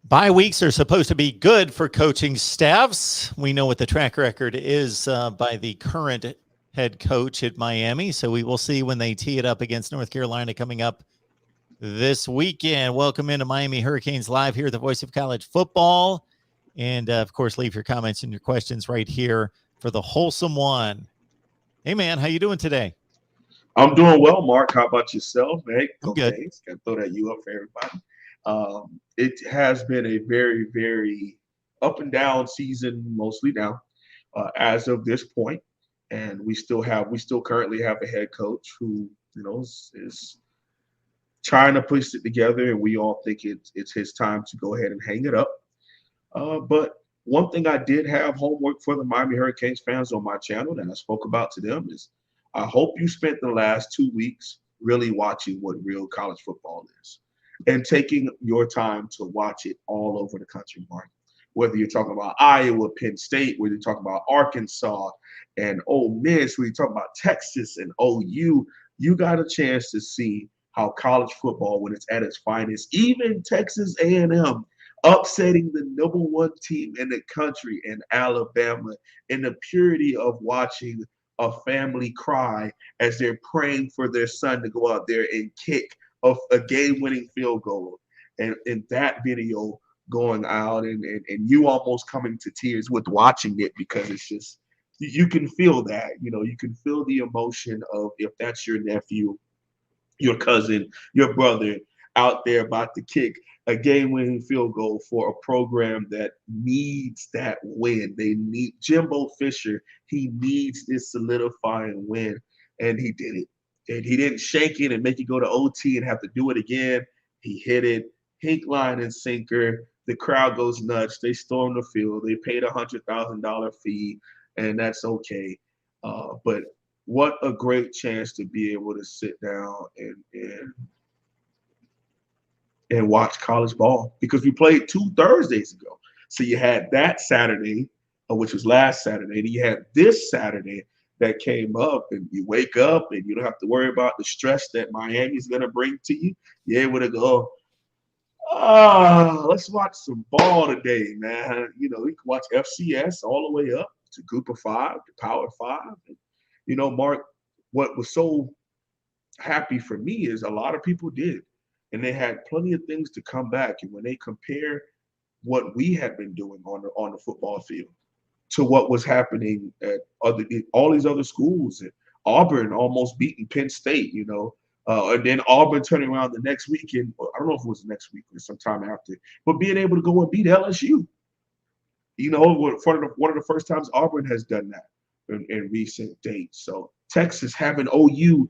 Bye weeks are supposed to be good for coaching staffs. We know what the track record is by the current head coach at Miami. So we will see when they tee it up against North Carolina coming up this weekend. Welcome into Miami Hurricanes Live here at the Voice of College Football. And, of course, leave your comments and your questions right here for the Wholesome One. Hey, man, how you doing today? I'm doing well, Mark. How about yourself? Hey, I'm go good. Canes. Got to throw that you up for everybody. It has been a very, very up and down season, mostly now, as of this point. And we still currently have a head coach who, is trying to push it together, and we all think it's his time to go ahead and hang it up. But one thing I did have homework for the Miami Hurricanes fans on my channel that I spoke about to them is I hope you spent the last 2 weeks really watching what real college football is and taking your time to watch it all over the country, Mark. Whether you're talking about Iowa, Penn State, whether you're talking about Arkansas and Ole Miss, whether you're talking about Texas and OU, you got a chance to see how college football, when it's at its finest, even Texas A&M upsetting the number one team in the country in Alabama, in the purity of watching a family cry as they're praying for their son to go out there and kick a game-winning field goal. And that video going out and you almost coming to tears with watching it because it's just you can feel that. You can feel the emotion of if that's your nephew, your cousin, your brother out there about to kick a game-winning field goal for a program that needs that win. They need Jimbo Fisher. He needs this solidifying win, and he did it. And he didn't shank it and make it go to OT and have to do it again. He hit it, hink, line, and sinker. The crowd goes nuts. They storm the field. They paid a $100,000 fee, and that's okay. But what a great chance to be able to sit down and watch college ball because we played 2 Thursdays ago. So you had that Saturday, which was last Saturday, and you had this Saturday that came up, and you wake up and you don't have to worry about the stress that Miami's going to bring to you. You're able to go, let's watch some ball today, man. You can watch FCS all the way up to Group of Five, to Power Five. And, Mark, what was so happy for me is a lot of people did. And they had plenty of things to come back. And when they compare what we had been doing on the football field to what was happening at all these other schools, and Auburn almost beating Penn State, and then Auburn turning around the next weekend. I don't know if it was the next week or sometime after, but being able to go and beat LSU. One of the first times Auburn has done that in recent dates. So Texas having OU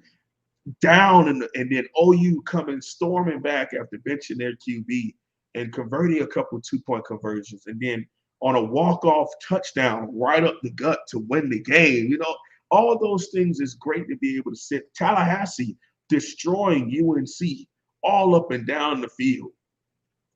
down and then OU coming storming back after benching their QB and converting a couple 2-point conversions and then on a walk-off touchdown right up the gut to win the game. All of those things is great to be able to sit. Tallahassee destroying UNC all up and down the field.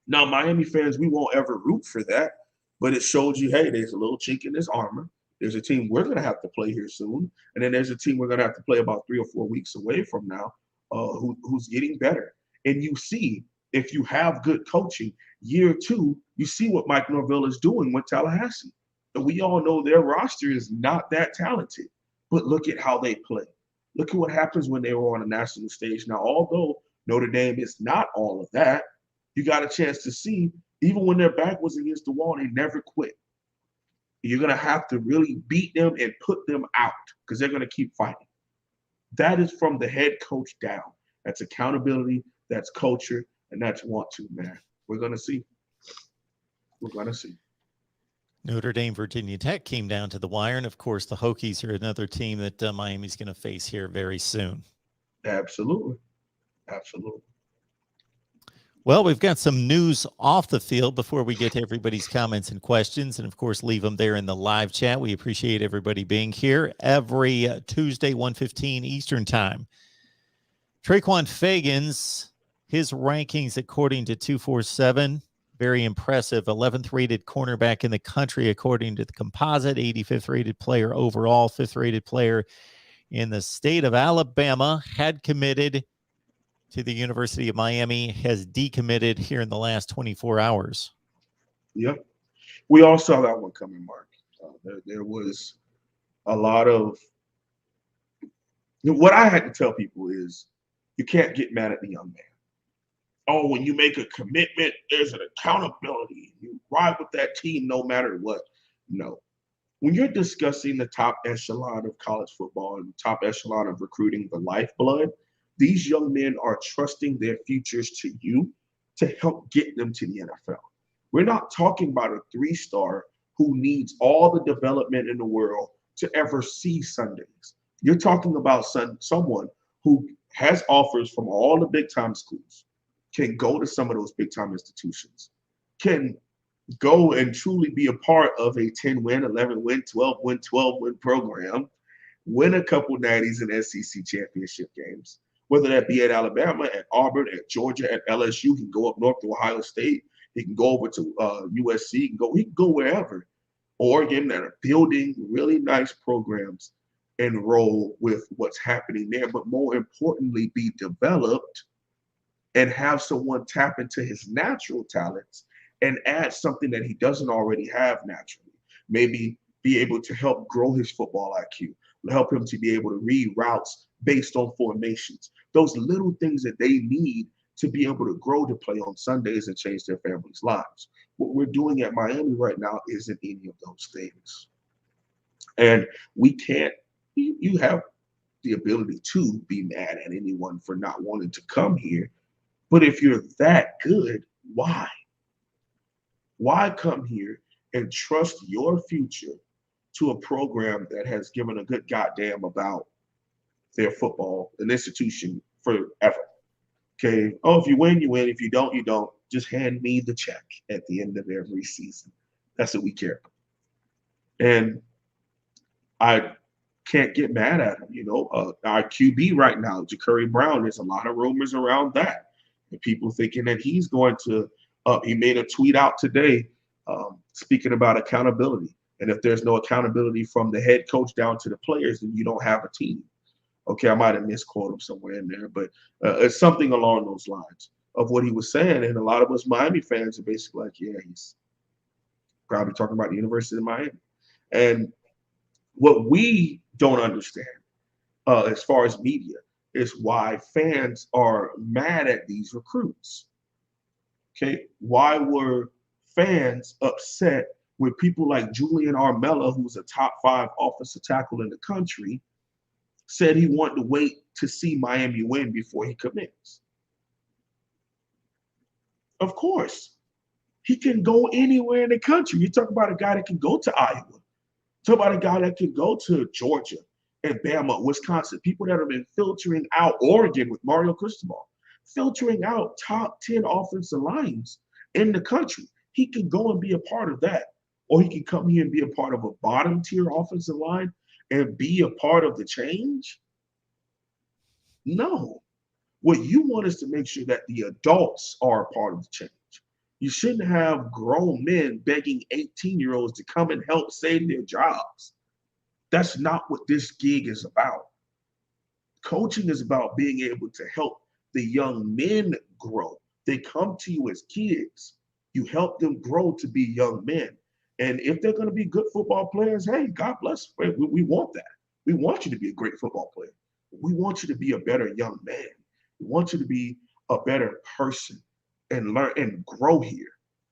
Now, Miami fans, we won't ever root for that, but it showed you, hey, there's a little chink in this armor. There's a team we're going to have to play here soon. And then there's a team we're going to have to play about 3 or 4 weeks away from now who's getting better. And you see, if you have good coaching, year 2, you see what Mike Norvell is doing with Tallahassee. And we all know their roster is not that talented. But look at how they play. Look at what happens when they were on a national stage. Now, although Notre Dame is not all of that, you got a chance to see, even when their back was against the wall, they never quit. You're going to have to really beat them and put them out because they're going to keep fighting. That is from the head coach down. That's accountability, that's culture, and that's want to, man. We're going to see. We're going to see. Notre Dame, Virginia Tech came down to the wire. And, of course, the Hokies are another team that Miami's going to face here very soon. Absolutely. Absolutely. Well, we've got some news off the field before we get to everybody's comments and questions. And, of course, leave them there in the live chat. We appreciate everybody being here every Tuesday, 1:15 Eastern time. Traquan Fagans, his rankings according to 247, very impressive. 11th rated cornerback in the country according to the composite, 85th rated player overall, 5th rated player in the state of Alabama, had committed to the University of Miami, has decommitted here in the last 24 hours. Yeah. We all saw that one coming, Mark. There was a lot of what I had to tell people is you can't get mad at the young man. Oh, when you make a commitment, there's an accountability. You ride with that team no matter what. No. When you're discussing the top echelon of college football and the top echelon of recruiting, the lifeblood, these young men are trusting their futures to you to help get them to the NFL. We're not talking about a three-star who needs all the development in the world to ever see Sundays. You're talking about someone who has offers from all the big time schools, can go to some of those big time institutions, can go and truly be a part of a 10 win, 11 win, 12 win program, win a couple natties in SEC championship games, whether that be at Alabama, at Auburn, at Georgia, at LSU. He can go up north to Ohio State. He can go over to USC. He can go wherever. Oregon that are building really nice programs and roll with what's happening there, but more importantly, be developed and have someone tap into his natural talents and add something that he doesn't already have naturally. Maybe be able to help grow his football IQ, help him to be able to read routes based on formations, those little things that they need to be able to grow to play on Sundays and change their families' lives. What we're doing at Miami right now isn't any of those things. And we can't, you have the ability to be mad at anyone for not wanting to come here. But if you're that good, why? Why come here and trust your future to a program that has given a good goddamn about their football, an institution forever? Okay. Oh, if you win, you win. If you don't, you don't. Just hand me the check at the end of every season. That's what we care about. And I can't get mad at him. Our QB right now, Ja'Curry Brown, there's a lot of rumors around that. And people thinking that he's going to, he made a tweet out today speaking about accountability. And if there's no accountability from the head coach down to the players, then you don't have a team. Okay, I might have misquoted him somewhere in there, but it's something along those lines of what he was saying. And a lot of us Miami fans are basically like, yeah, he's probably talking about the University of Miami. And what we don't understand as far as media is why fans are mad at these recruits. Okay, why were fans upset with people like Julian Armella, who's a top 5 offensive tackle in the country, said he wanted to wait to see Miami win before he commits? Of course, he can go anywhere in the country. You talk about a guy that can go to Iowa. Talk about a guy that can go to Georgia and Bama, Wisconsin, people that have been filtering out Oregon with Mario Cristobal, filtering out top 10 offensive lines in the country. He can go and be a part of that. Or he can come here and be a part of a bottom tier offensive line and be a part of the change. No. What you want is to make sure that the adults are a part of the change. You shouldn't have grown men begging 18-year-olds to come and help save their jobs. That's not what this gig is about. Coaching is about being able to help the young men grow. They come to you as kids. You help them grow to be young men. And if they're going to be good football players, hey, God bless. We want that. We want you to be a great football player. We want you to be a better young man. We want you to be a better person and learn and grow here.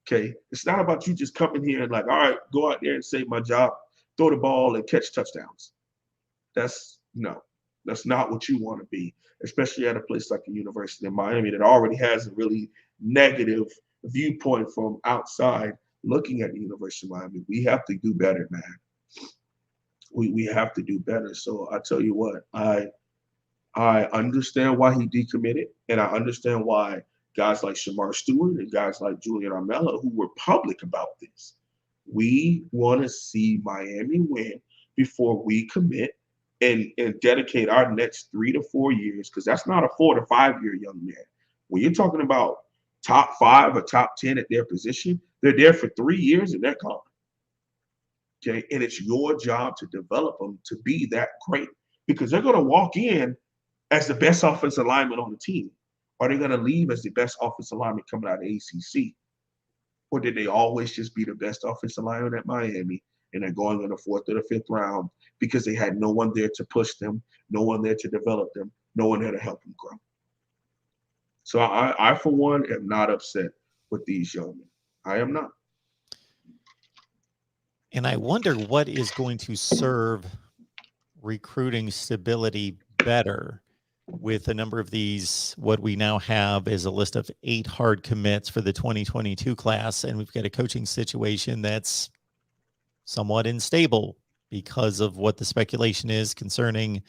Okay. It's not about you just coming here and like, all right, go out there and save my job, throw the ball and catch touchdowns. That's not what you want to be, especially at a place like the University of Miami that already has a really negative viewpoint from outside looking at the University of Miami. We have to do better, man. We have to do better. So I tell you what, I understand why he decommitted, and I understand why guys like Shamar Stewart and guys like Julian Armella, who were public about this, we want to see Miami win before we commit and dedicate our next 3 to 4 years, because that's not a 4 to 5 year young man. When you're talking about top 5 or top 10 at their position, they're there for 3 years and they're gone. Okay, and it's your job to develop them to be that great, because they're going to walk in as the best offensive lineman on the team. Are they going to leave as the best offensive lineman coming out of the ACC? Or did they always just be the best offensive lineman at Miami and they're going in the fourth or the fifth round because they had no one there to push them, no one there to develop them, no one there to help them grow? So I for one, am not upset with these young men. I am not. And I wonder what is going to serve recruiting stability better with a number of these. What we now have is a list of 8 hard commits for the 2022 class, and we've got a coaching situation that's somewhat unstable because of what the speculation is concerning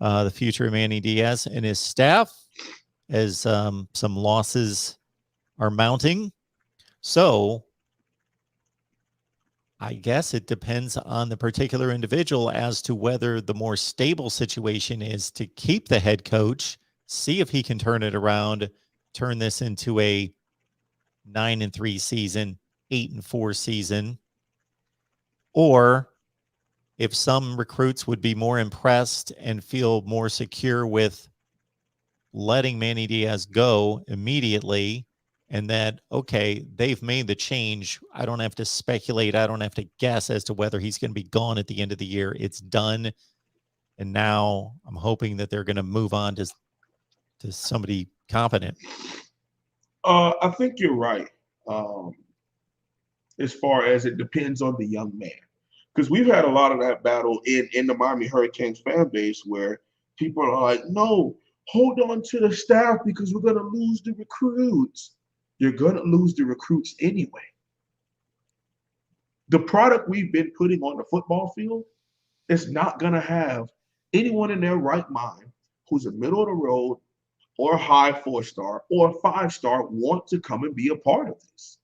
the future of Manny Diaz and his staff, as some losses are mounting. So I guess it depends on the particular individual as to whether the more stable situation is to keep the head coach, see if he can turn it around, turn this into a 9-3 season, 8-4 season, or if some recruits would be more impressed and feel more secure with letting Manny Diaz go immediately, and that, okay, they've made the change. I don't have to speculate. I don't have to guess as to whether he's going to be gone at the end of the year. It's done. And now I'm hoping that they're going to move on to somebody competent. I think you're right. Um, as far as it depends on the young man. Because we've had a lot of that battle in the Miami Hurricanes fan base where people are like, no, hold on to the staff because we're going to lose the recruits. You're going to lose the recruits anyway. The product we've been putting on the football field is not going to have anyone in their right mind who's a middle of the road or a high 4-star or a 5-star want to come and be a part of this.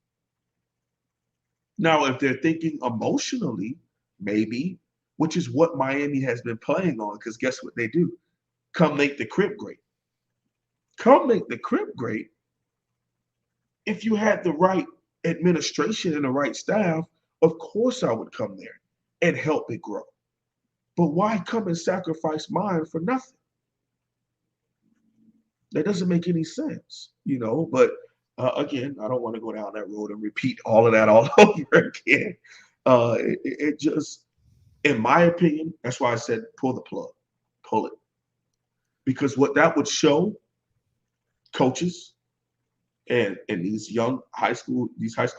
Now, if they're thinking emotionally, maybe, which is what Miami has been playing on, because guess what they do? Come make the crib great. Come make the crib great. If you had the right administration and the right staff, of course I would come there and help it grow. But why come and sacrifice mine for nothing? That doesn't make any sense, you know. But again, I don't want to go down that road and repeat all of that all over again. It just, in my opinion, that's why I said pull the plug, pull it, because what that would show coaches and these high school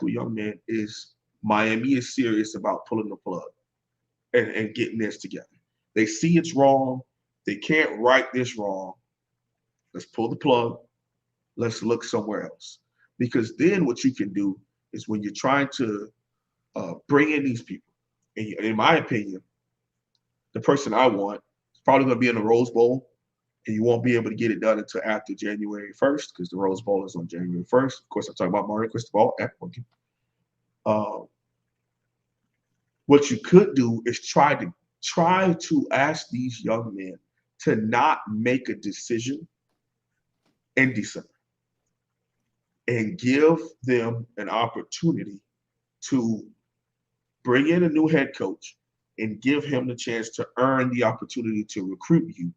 young men is Miami is serious about pulling the plug and getting this together. They see it's wrong. They can't right this wrong. Let's pull the plug. Let's look somewhere else. Because then what you can do is when you're trying to bring in these people, and in my opinion, the person I want is probably going to be in the Rose Bowl, and you won't be able to get it done until after January 1st because the Rose Bowl is on January 1st. Of course, I'm talking about Mario Cristobal at Pumpkin. What you could do is try to ask these young men to not make a decision in December and give them an opportunity to bring in a new head coach and give him the chance to earn the opportunity to recruit you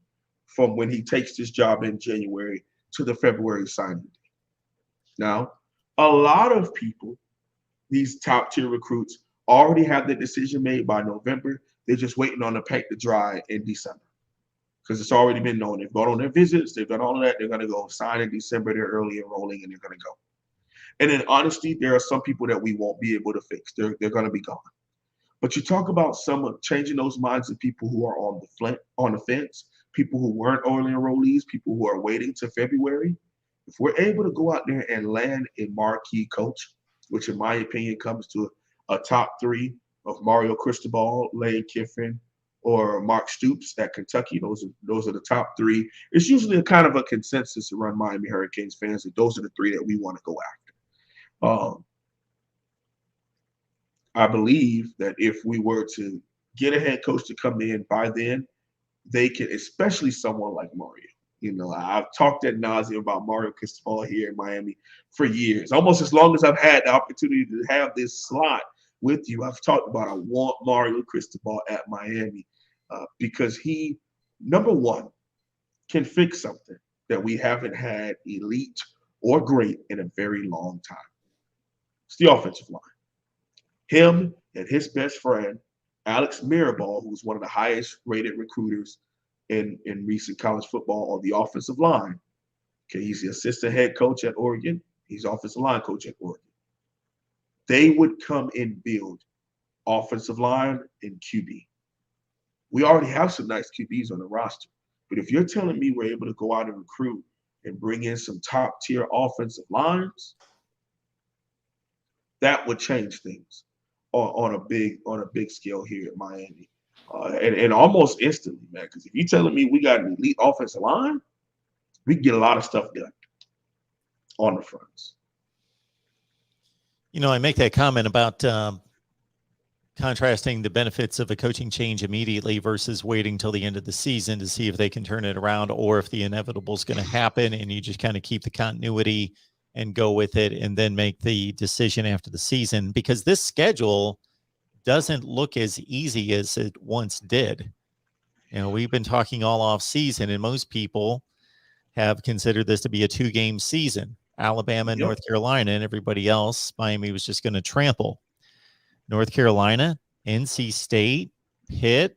from when he takes this job in January to the February signing day. Now, a lot of people, these top tier recruits, already have their decision made by November. They're just waiting on the paint to dry in December because it's already been known. They've gone on their visits. They've done all of that. They're going to go sign in December. They're early enrolling, and they're going to go. And in honesty, there are some people that we won't be able to fix. They're going to be gone. But you talk about some changing those minds of people who are on the fence, people who weren't early enrollees, people who are waiting to February. If we're able to go out there and land a marquee coach, which in my opinion comes to a top 3 of Mario Cristobal, Lane Kiffin, or Mark Stoops at Kentucky, those are the top 3. It's usually a kind of a consensus around Miami Hurricanes fans that those are the 3 that we want to go after. I believe that if we were to get a head coach to come in by then, they can, especially someone like Mario. You know, I've talked ad nauseum about Mario Cristobal here in Miami for years. Almost as long as I've had the opportunity to have this slot with you, I've talked about I want Mario Cristobal at Miami because he, number one, can fix something that we haven't had elite or great in a very long time. It's the offensive line. Him and his best friend, Alex Mirabal, who's one of the highest rated recruiters in recent college football on the offensive line. Okay, he's the assistant head coach at Oregon. He's offensive line coach at Oregon. They would come and build offensive line and QB. We already have some nice QBs on the roster. But if you're telling me we're able to go out and recruit and bring in some top tier offensive lines, that would change things on a big scale here at Miami. And almost instantly, man, because if you're telling me we got an elite offensive line, we can get a lot of stuff done on the fronts. You know, I make that comment about contrasting the benefits of a coaching change immediately versus waiting till the end of the season to see if they can turn it around, or if the inevitable is going to happen and you just kind of keep the continuity and go with it and then make the decision after the season, because this schedule doesn't look as easy as it once did. You know, we've been talking all off season, and most people have considered this to be a 2-game season. Alabama and North Carolina, and everybody else, Miami was just going to trample. North Carolina, NC State, Pitt,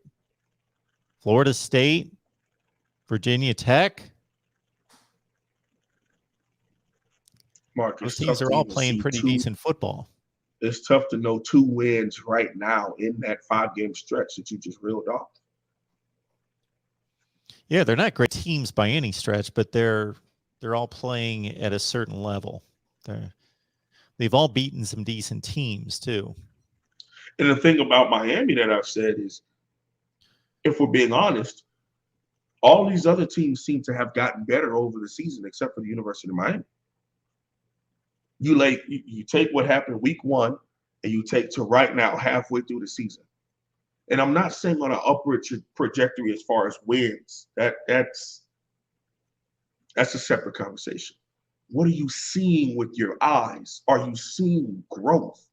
Florida State, Virginia Tech. Mark, those teams are all playing pretty decent football. It's tough to know 2 wins right now in that 5-game stretch that you just reeled off. Yeah, they're not great teams by any stretch, but they're all playing at a certain level. They've all beaten some decent teams too. And the thing about Miami that I've said is, if we're being honest, all these other teams seem to have gotten better over the season, except for the University of Miami. You take what happened week 1, and you take to right now, halfway through the season. And I'm not saying on an upward trajectory as far as wins. That's a separate conversation. What are you seeing with your eyes? Are you seeing growth?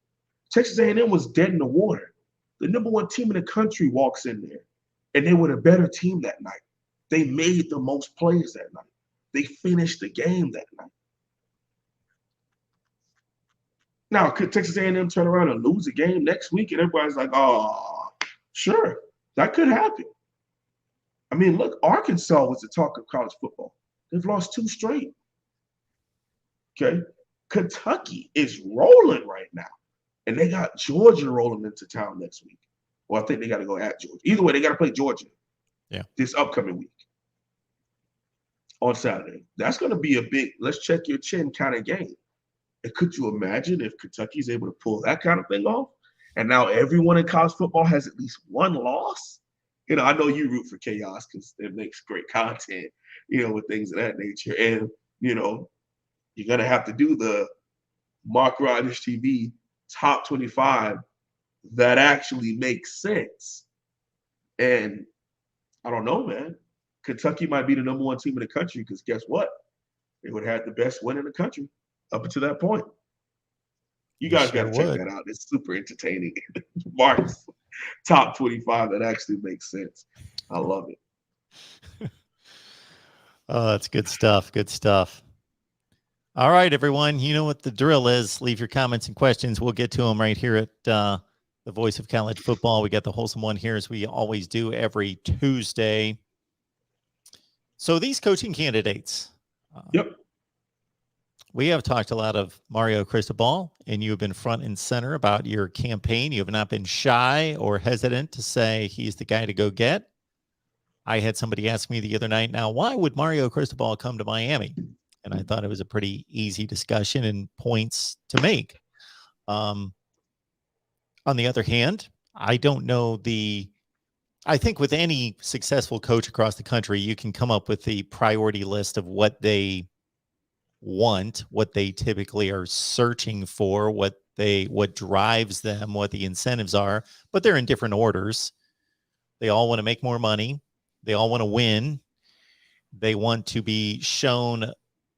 Texas A&M was dead in the water. The number 1 team in the country walks in there, and they were the better team that night. They made the most plays that night. They finished the game that night. Now, could Texas A&M turn around and lose a game next week, and everybody's like, oh, sure, that could happen. I mean, look, Arkansas was the talk of college football. They've lost 2 straight. Okay? Kentucky is rolling right now. And they got Georgia rolling into town next week. Well, I think they got to go at Georgia. Either way, they got to play Georgia this upcoming week on Saturday. That's going to be a big, let's check your chin kind of game. And could you imagine if Kentucky's able to pull that kind of thing off? And now everyone in college football has at least 1 loss? You know, I know you root for chaos because it makes great content, you know, with things of that nature. And, you know, you're going to have to do the MarkRogersTV top 25 that actually makes sense. And I don't know, man. Kentucky might be the number 1 team in the country because guess what? They would have had the best win in the country up until that point. You guys got to check that out. It's super entertaining. Mark's top 25 that actually makes sense. I love it. Oh, that's good stuff. Good stuff. All right, everyone. You know what the drill is. Leave your comments and questions. We'll get to them right here at the Voice of College Football. We got the wholesome one here, as we always do every Tuesday. So these coaching candidates. We have talked a lot of Mario Cristobal, and you have been front and center about your campaign. You have not been shy or hesitant to say he's the guy to go get. I had somebody ask me the other night, now, why would Mario Cristobal come to Miami? And I thought it was a pretty easy discussion and points to make. On the other hand, I don't know I think with any successful coach across the country, you can come up with the priority list of what they want, what they typically are searching for, what drives them, what the incentives are, but they're in different orders. They all want to make more money. They all want to win. They want to be shown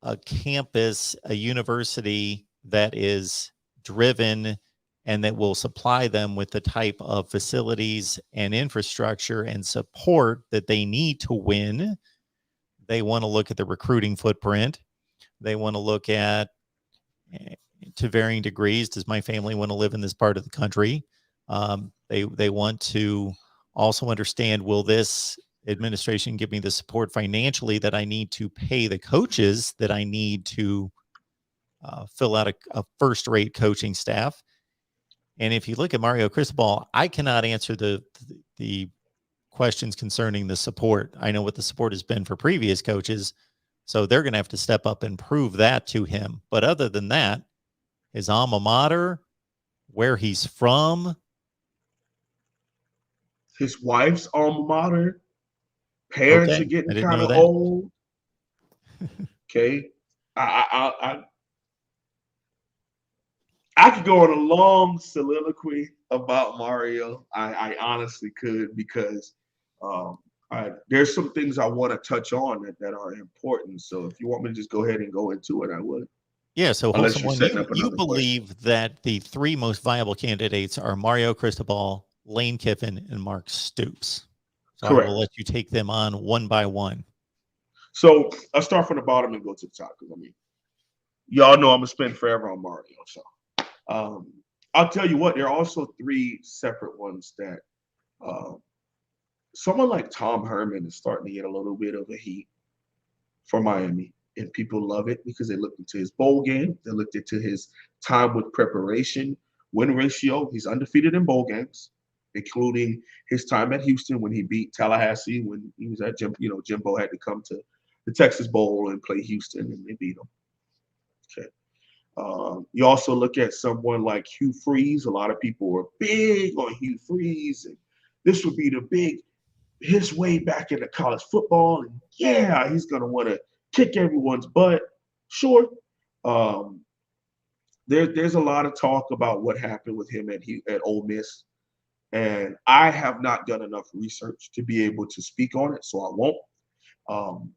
a campus, a university that is driven and that will supply them with the type of facilities and infrastructure and support that they need to win. They want to look at the recruiting footprint. They want to look at to varying degrees. Does my family want to live in this part of the country? They want to also understand, will this administration give me the support financially that I need to pay the coaches that I need to fill out a first-rate coaching staff? And if you look at Mario Cristobal, I cannot answer the questions concerning the support. I know what the support has been for previous coaches, so they're going to have to step up and prove that to him. But other than that, his alma mater, where he's from, His wife's alma mater. Parents okay, are I getting didn't kind know of that. old. Okay, I could go on a long soliloquy about Mario. I honestly could, because um, there's some things I want to touch on that are important. So if you want me to just go ahead and go into it, I would. Yeah, so Unless Wholesome you're One, setting you up you another question. believe that the three most viable candidates are Mario Cristobal, Lane Kiffin, and Mark Stoops. So I will Correct. let you take them on one by one. So I'll start from the bottom and go to the top, because I mean, y'all know I'm gonna spend forever on Mario. So um, I'll tell you what, there are also three separate ones that uh, someone like Tom Herman is starting to get a little bit of a heat for Miami. And people love it because they looked into his bowl game. They looked into his time with preparation, win ratio. He's undefeated in bowl games, including his time at Houston when he beat Tallahassee when he was at Jimbo had to come to the Texas Bowl and play Houston, and they beat him. Okay. You also look at someone like Hugh Freeze. A lot of people were big on Hugh Freeze, and this would be the big his way back into college football. And yeah, he's going to want to kick everyone's butt. Sure. Um, there's a lot of talk about what happened with him at Ole Miss. And I have not done enough research to be able to speak on it, so I won't. Um,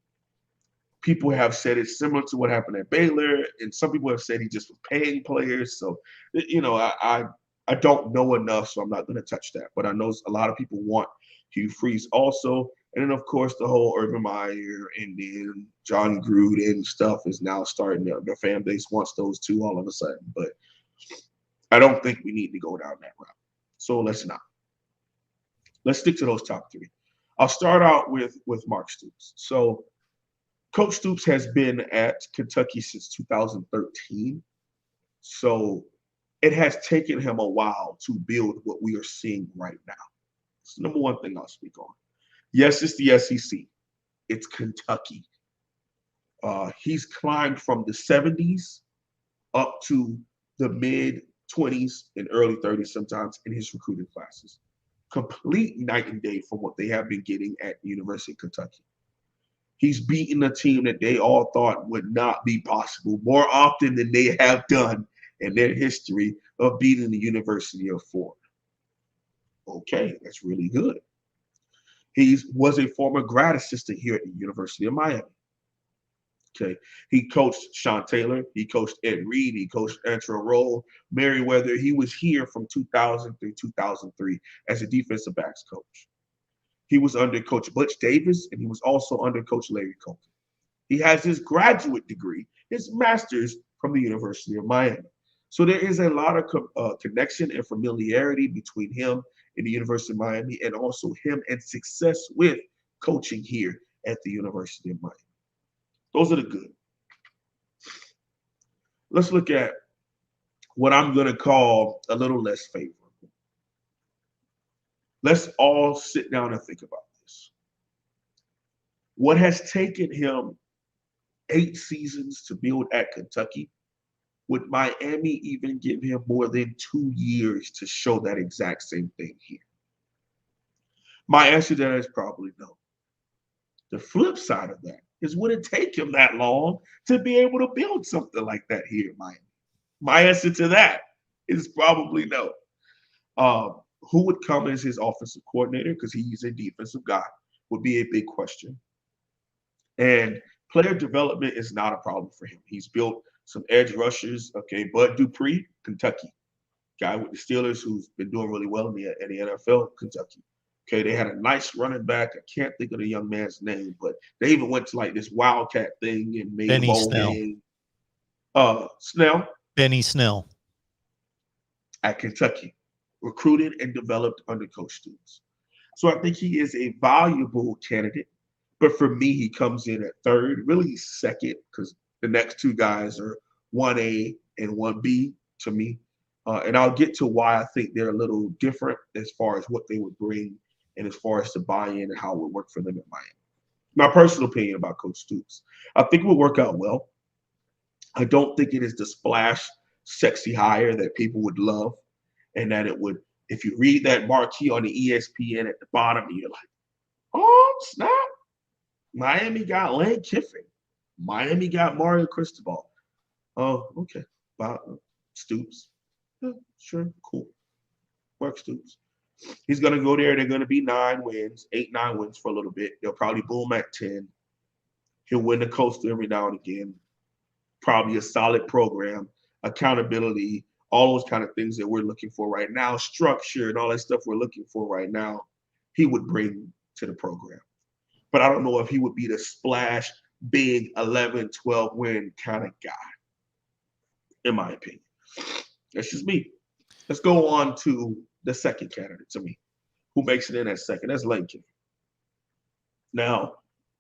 People have said it's similar to what happened at Baylor, and some people have said he just was paying players. So, I don't know enough, so I'm not going to touch that. But I know a lot of people want Hugh Freeze also, and then of course the whole Urban Meyer and then John Gruden stuff is now starting. The fan base wants those two all of a sudden, but I don't think we need to go down that route. So let's not. Let's stick to those top three. I'll start out with Mark Stoops. So Coach Stoops has been at Kentucky since 2013. So it has taken him a while to build what we are seeing right now. It's the number one thing I'll speak on. Yes, it's the SEC. It's Kentucky. He's climbed from the 70s up to the mid 20s and early 30s sometimes in his recruiting classes. Complete night and day from what they have been getting at the University of Kentucky. He's beaten a team that they all thought would not be possible more often than they have done in their history of beating the University of Florida. Okay, that's really good. He was a former grad assistant here at the University of Miami. Okay, he coached Sean Taylor, he coached Ed Reed, he coached Antrell Roll, Merriweather. He was here from 2000 through 2003 as a defensive backs coach. He was under Coach Butch Davis, and he was also under Coach Larry Colton. He has his graduate degree, his master's from the University of Miami. So there is a lot of connection and familiarity between him and the University of Miami, and also him and success with coaching here at the University of Miami. Those are the good. Let's look at what I'm going to call a little less favorable. Let's all sit down and think about this. What has taken him 8 seasons to build at Kentucky, would Miami even give him more than 2 years to show that exact same thing here? My answer to that is probably no. The flip side of that is, would it take him that long to be able to build something like that here in Miami? My answer to that is probably no. Who would come as his offensive coordinator, because he's a defensive guy, would be a big question. And player development is not a problem for him. He's built some edge rushers. Okay, Bud Dupree, Kentucky, guy with the Steelers who's been doing really well in the NFL, Kentucky. Okay, they had a nice running back. I can't think of the young man's name, but they even went to like this Wildcat thing and made a Benny bowl Snell. game. Snell. Benny Snell. at Kentucky, recruited and developed under Coach Stoops. So I think he is a valuable candidate. But for me, he comes in at third, really second, because the next two guys are 1A and 1B to me. And I'll get to why I think they're a little different as far as what they would bring and as far as the buy-in and how it would work for them at Miami. My personal opinion about Coach Stoops. I think it would work out well. I don't think it is the splash sexy hire that people would love, and that it would, if you read that marquee on the ESPN at the bottom, you're like, oh, snap. Miami got Lane Kiffin. Miami got Mario Cristobal. Oh, okay. Stoops. Yeah, sure, cool. Mark Stoops. He's going to go there. They're going to be 9 wins, 8, 9 wins for a little bit. They'll probably boom at 10. He'll win the Coastal every now and again. Probably a solid program, accountability, all those kind of things that we're looking for right now, structure and all that stuff we're looking for right now, he would bring to the program. But I don't know if he would be the splash, big 11, 12 win kind of guy, in my opinion. That's just me. Let's go on to the second candidate to me, who makes it in at second. That's Lane Kiffin. Now,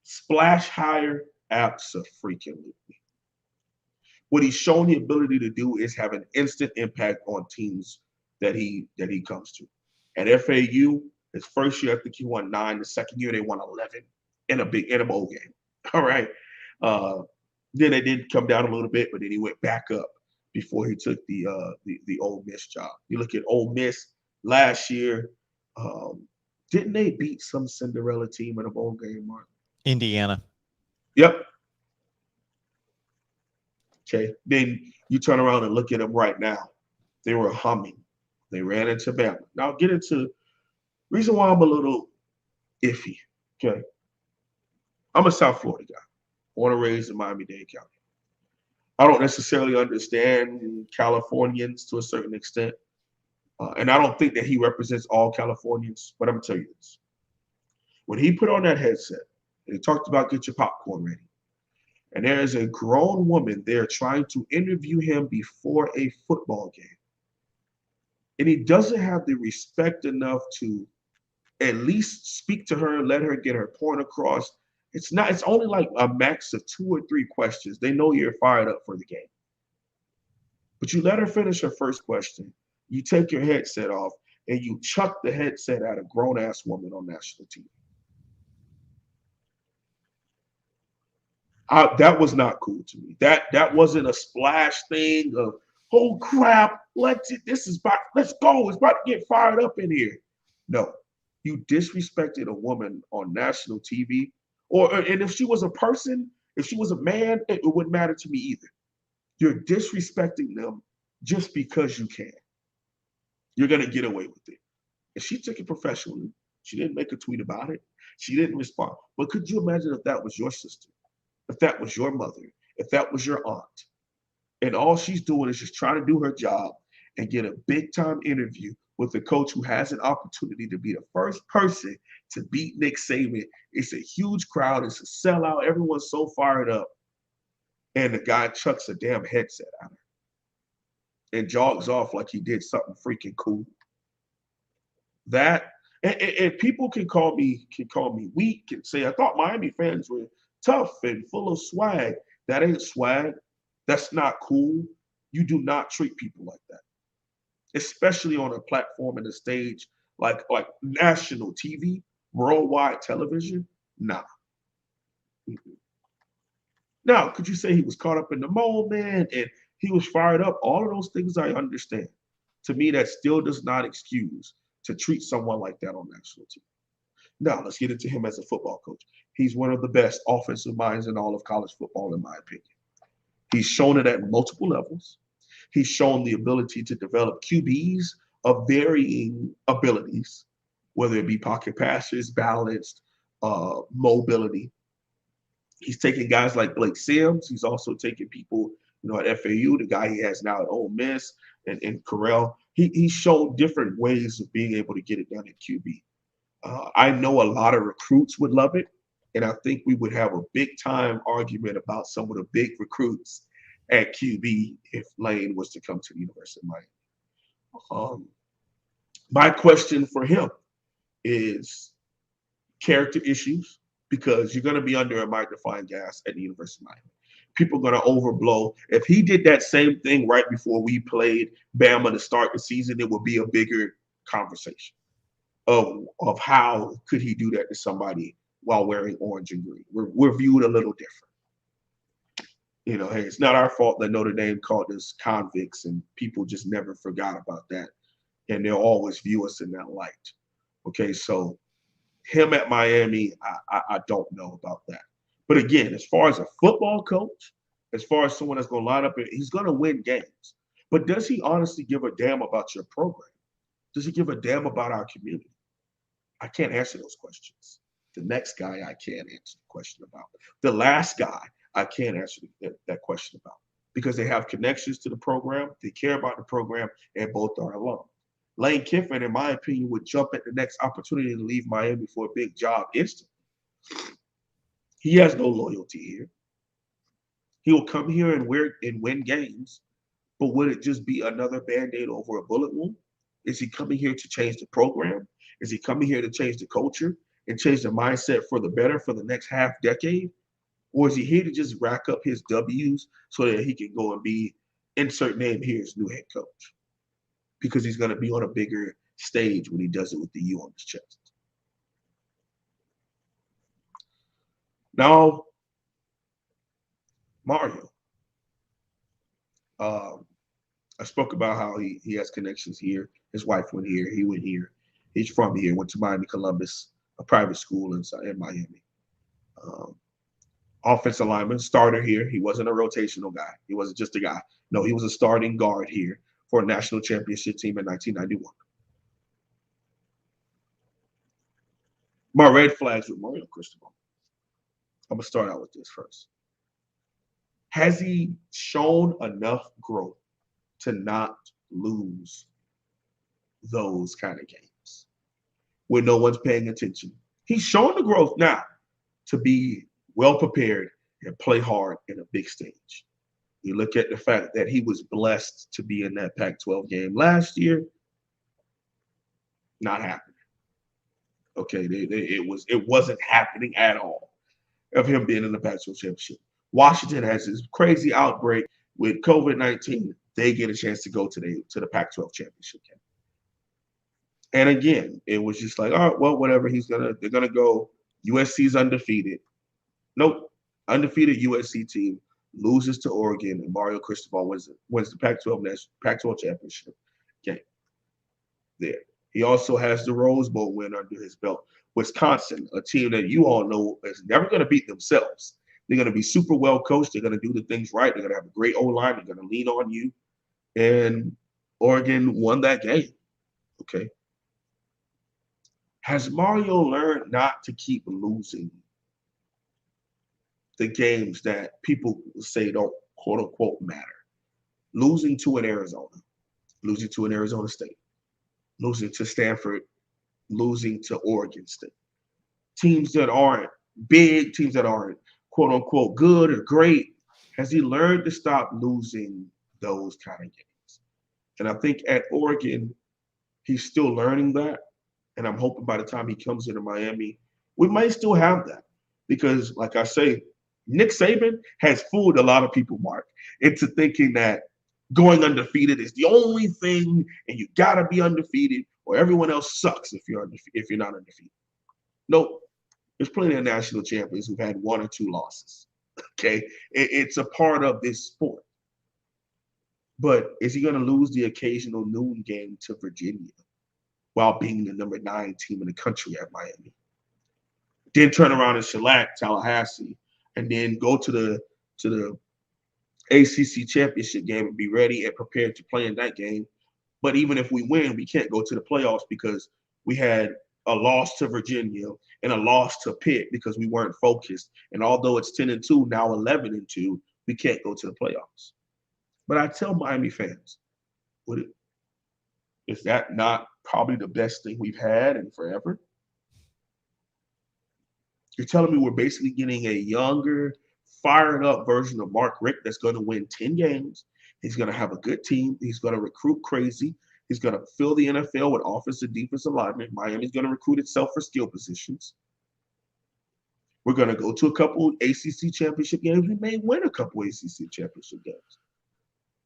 splash higher, abso-freaking-lutely. What he's shown the ability to do is have an instant impact on teams that he comes to. At FAU, his first year, I think he won 9. The second year, they won 11 in a bowl game. All right. Then they did come down a little bit, but then he went back up before he took the Ole Miss job. You look at Ole Miss last year. Didn't they beat some Cinderella team in a bowl game, Mark? Indiana. Yep. Okay. Then you turn around and look at them right now. They were humming. They ran into Bama. Now I'll get into reason why I'm a little iffy. Okay. I'm a South Florida guy. Born and raised in Miami-Dade County. I don't necessarily understand Californians to a certain extent. And I don't think that he represents all Californians, but I'm going to tell you this. When he put on that headset and he talked about get your popcorn ready, and there is a grown woman there trying to interview him before a football game, and he doesn't have the respect enough to at least speak to her, let her get her point across. It's only like a max of 2 or 3 questions. They know you're fired up for the game. But you let her finish her first question. You take your headset off and you chuck the headset at a grown-ass woman on national TV. That was not cool to me. That wasn't a splash thing of, oh crap, let's go. It's about to get fired up in here. No, you disrespected a woman on national TV. And if she was a person, if she was a man, it wouldn't matter to me either. You're disrespecting them just because you can. You're going to get away with it. And she took it professionally. She didn't make a tweet about it. She didn't respond. But could you imagine if that was your sister, if that was your mother, if that was your aunt, and all she's doing is just trying to do her job and get a big-time interview with a coach who has an opportunity to be the first person to beat Nick Saban. It's a huge crowd. It's a sellout. Everyone's so fired up. And the guy chucks a damn headset at her and jogs off like he did something freaking cool. And people can call me weak and say, I thought Miami fans were tough and full of swag. That ain't swag. That's not cool. You do not treat people like that, especially on a platform and a stage like national TV, worldwide television. Nah. Now, could you say he was caught up in the moment and he was fired up? All of those things I understand. To me, that still does not excuse to treat someone like that on national TV. Now, let's get into him as a football coach. He's one of the best offensive minds in all of college football, in my opinion. He's shown it at multiple levels. He's shown the ability to develop QBs of varying abilities, whether it be pocket passers, balanced, mobility. He's taking guys like Blake Sims. He's also taking people, at FAU, the guy he has now at Ole Miss, and Corral. He's shown different ways of being able to get it done at QB. I know a lot of recruits would love it, and I think we would have a big-time argument about some of the big recruits at QB if Lane was to come to the University of Miami. Um, my question for him is character issues because you're going to be under a magnifying gas at the University of Miami. People are going to overblow. If he did that same thing right before we played Bama to start the season, it would be a bigger conversation of how could he do that to somebody while wearing orange and green. We're viewed a little different. You know, hey, it's not our fault that Notre Dame called us convicts and people just never forgot about that. And they'll always view us in that light. Okay, so him at Miami, I don't know about that. But again, as far as a football coach, as far as someone that's going to line up, he's going to win games. But does he honestly give a damn about your program? Does he give a damn about our community? I can't answer those questions. The next guy I can't answer the question about. The last guy I can't answer that question about because they have connections to the program, they care about the program, and both are alum. Lane Kiffin, in my opinion, would jump at the next opportunity to leave Miami for a big job instantly. He has no loyalty here. He will come here and win games, but would it just be another band-aid over a bullet wound? Is he coming here to change the program? Is he coming here to change the culture and change the mindset for the better for the next half decade? Or is he here to just rack up his W's so that he can go and be insert name here as new head coach? Because he's going to be on a bigger stage when he does it with the U on his chest. Now, Mario. I spoke about how he has connections here. His wife went here. He went here. He's from here. Went to Miami Columbus, a private school in Miami. Um, Offensive lineman, starter here. He wasn't a rotational guy. He wasn't just a guy. No, he was a starting guard here for a national championship team in 1991. My red flags with Mario Cristobal. I'm going to start out with this first. Has he shown enough growth to not lose those kind of games when no one's paying attention? He's shown the growth now to be well prepared and play hard in a big stage. You look at the fact that he was blessed to be in that Pac-12 game last year, not happening. Okay, it wasn't happening at all of him being in the Pac-12 championship. Washington has this crazy outbreak with COVID-19. They get a chance to go to the Pac-12 championship game. And again, it was just like, all right, well, whatever. They're gonna go. USC's undefeated. Nope, undefeated USC team loses to Oregon, and Mario Cristobal wins the Pac-12 championship game. There, he also has the Rose Bowl win under his belt. Wisconsin, a team that you all know is never going to beat themselves. They're going to be super well coached. They're going to do the things right. They're going to have a great O-line. They're going to lean on you. And Oregon won that game. Okay. Has Mario learned not to keep losing the games that people say don't quote unquote matter? Losing to an Arizona, losing to an Arizona State, losing to Stanford, losing to Oregon State. Teams that aren't big, teams that aren't quote unquote good or great. Has he learned to stop losing those kind of games? And I think at Oregon, he's still learning that. And I'm hoping by the time he comes into Miami, we might still have that. Because, like I say, Nick Saban has fooled a lot of people, Mark, into thinking that going undefeated is the only thing, and you gotta be undefeated, or everyone else sucks if you're not undefeated. Nope. There's plenty of national champions who've had one or two losses. Okay, it's a part of this sport. But is he going to lose the occasional noon game to Virginia while being the number 9 team in the country at Miami? Then turn around and shellac Tallahassee, and then go to the ACC championship game and be ready and prepared to play in that game. But even if we win, we can't go to the playoffs because we had a loss to Virginia and a loss to Pitt because we weren't focused. And although it's 10-2, now 11-2, we can't go to the playoffs. But I tell Miami fans, is that not probably the best thing we've had in forever? You're telling me we're basically getting a younger, fired up version of Mark Richt that's going to win 10 games. He's going to have a good team. He's going to recruit crazy. He's going to fill the NFL with offensive, defensive linemen. Miami's going to recruit itself for skill positions. We're going to go to a couple ACC championship games. We may win a couple ACC championship games.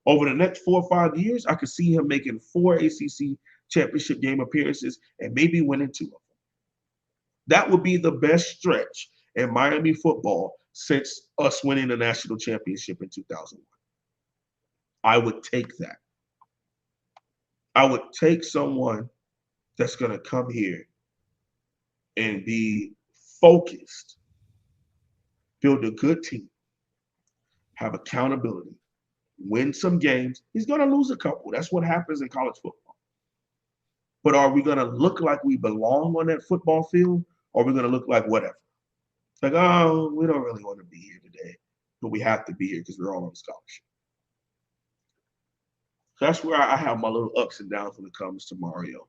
Over the next 4 or 5 years, I could see him making 4 ACC championship game appearances and maybe winning 2 of them. That would be the best stretch in Miami football since us winning the national championship in 2001. I would take that. I would take someone that's going to come here and be focused, build a good team, have accountability, win some games. He's going to lose a couple. That's what happens in college football. But are we going to look like we belong on that football field, or are we going to look like whatever? Like, oh, we don't really want to be here today, but we have to be here because we're all on scholarship. So that's where I have my little ups and downs when it comes to Mario.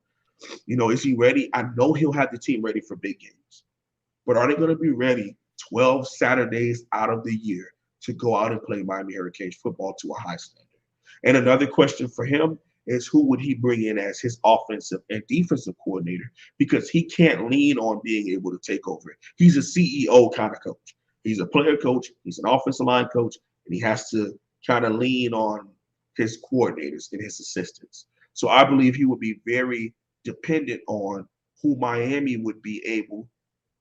You know, is he ready? I know he'll have the team ready for big games, but are they going to be ready 12 Saturdays out of the year to go out and play Miami Hurricanes football to a high standard? And another question for him is, who would he bring in as his offensive and defensive coordinator? Because he can't lean on being able to take over. He's a CEO kind of coach. He's a player coach. He's an offensive line coach, and he has to kind of lean on his coordinators and his assistants. So I believe he would be very dependent on who Miami would be able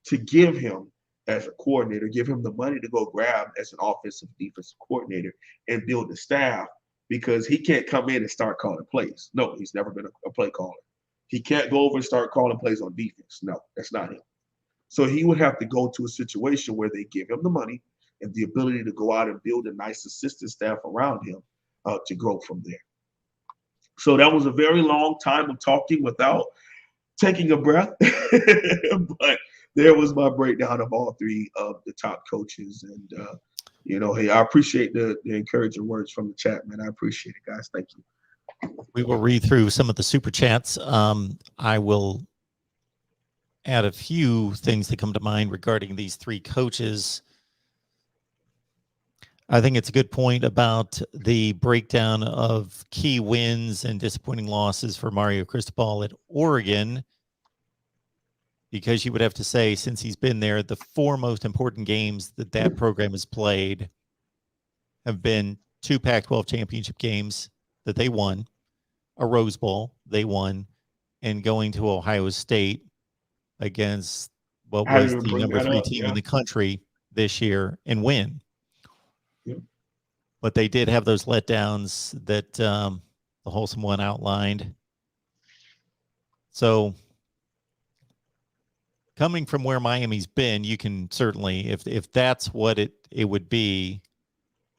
to give him as a coordinator, give him the money to go grab as an offensive defensive coordinator and build the staff, because he can't come in and start calling plays. No, he's never been a play caller. He can't go over and start calling plays on defense. No, that's not him. So he would have to go to a situation where they give him the money and the ability to go out and build a nice assistant staff around him to grow from there. So that was a very long time of talking without taking a breath. But there was my breakdown of all 3 of the top coaches. And, you know, hey, I appreciate the encouraging words from the chat, man. I appreciate it, guys. Thank you. We will read through some of the super chats. I will add a few things that come to mind regarding these 3 coaches. I think it's a good point about the breakdown of key wins and disappointing losses for Mario Cristobal at Oregon, because you would have to say, since he's been there, the 4 most important games that program has played have been 2 Pac-12 championship games that they won, a Rose Bowl they won, and going to Ohio State against what was the number 3 team in the country this year and win. Yep. But they did have those letdowns that the Wholesome one outlined. So coming from where Miami's been, you can certainly, if that's what it would be